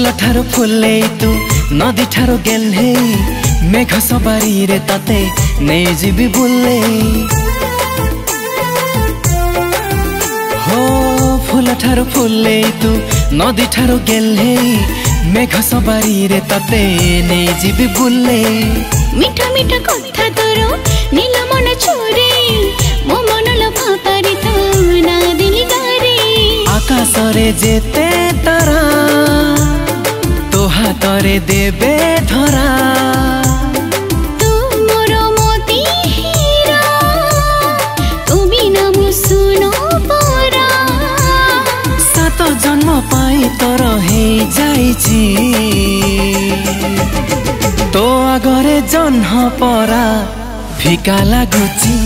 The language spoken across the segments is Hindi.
फूल ठारो फुले तू नदी ठारो गेले मेघ सवारी रे तते नहीं जीवी बुले हो फूल ठारो फुले तू नदी ठारो गेले मेघ सवारी रे तते नहीं जीवी बुले मीठा मीठा कथा तोरो नील मन छोरे मो मन लभा पारी तो ना दिली गारे आकाश रे जेते तारा तो हाथरे देबे धरा तू मोर मोती हीरा तू बिना मु सुनो परा सात जन्म पाई तोर हे जाइछि तो आगरे जन्ह परा फिका लागुची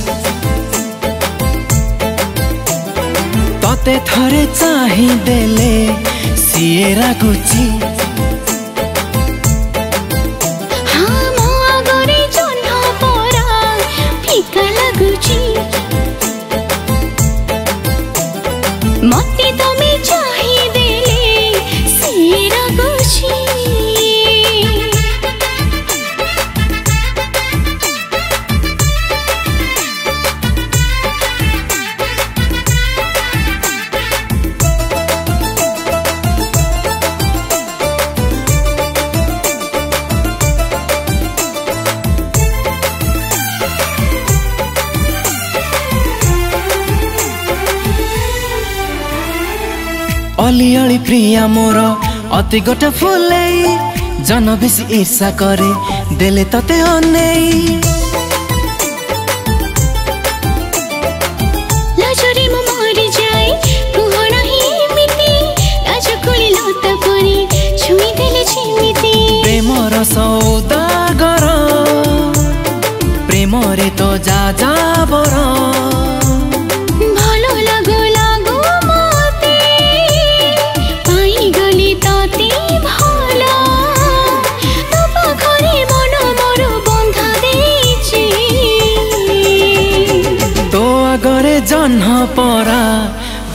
तते थरे चाही देले सिए रागुची हाँ मो आगरे जन्ह परा फिका लागुची मते तमे चाही देले सिए रागुची अली अली प्रिया मोर अति गोटा फुले जन बेसी ईर्षा करे देले तते अनेई लाजरे मो मरि जाए कुह नाही मिति लाज कोली लता परी छुई देले छिमिति प्रेमर सौदागर प्रेम रे तो जा जा बर भलो लागो लागो मते पाई गली तते भलो तो पाखरे मन मोर बंधा देछि तो आगरे जन्ह परा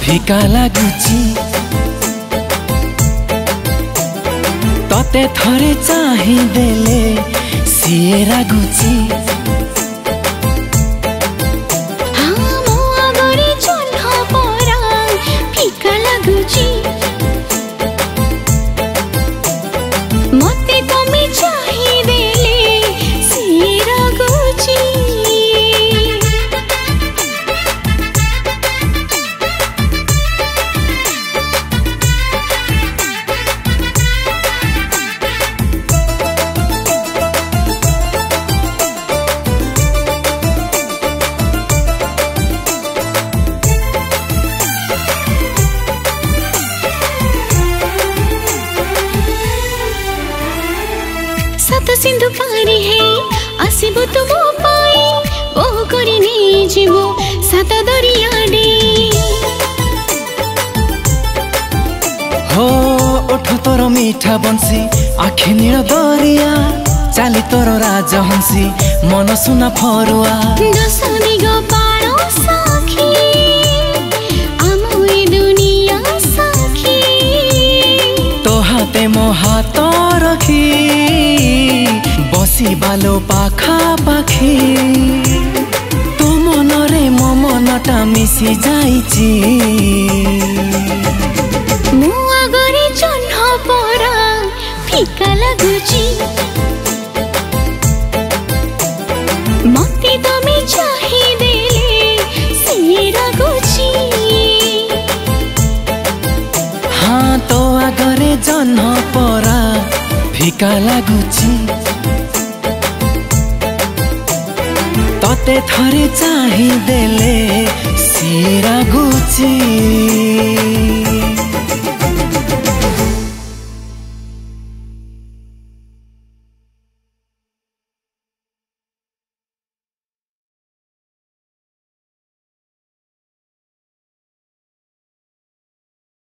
फिका लागुची तते थरे चाही देले सिए रागुची हाँ मो आगरे जन्ह परा फिका लागुची मते तमे चाही देले सिए रागुची सात सिंधु पारी है आसीबो तुम पाई बहु करी नहीं जीवो सात दरिया डे हो ओठ तोर मीठा बंसी आखि नील दरिया चाली तोर राजहंसी मन सुना फरुआ दस दिग पालो साखी आमो ए दुनिया साखी तो हाथे मो हाथ रखी बसी बालो पाखा पाखी तो मनरे मो मनटा मिसी जाइछि मो आगरे जन्ह परा फिका लागुची मते तमे चाही देले सिए रागुची हाँ तो आगरे जन्ह परा फिका लागुची तते थरे चाही देले सिए रागुची।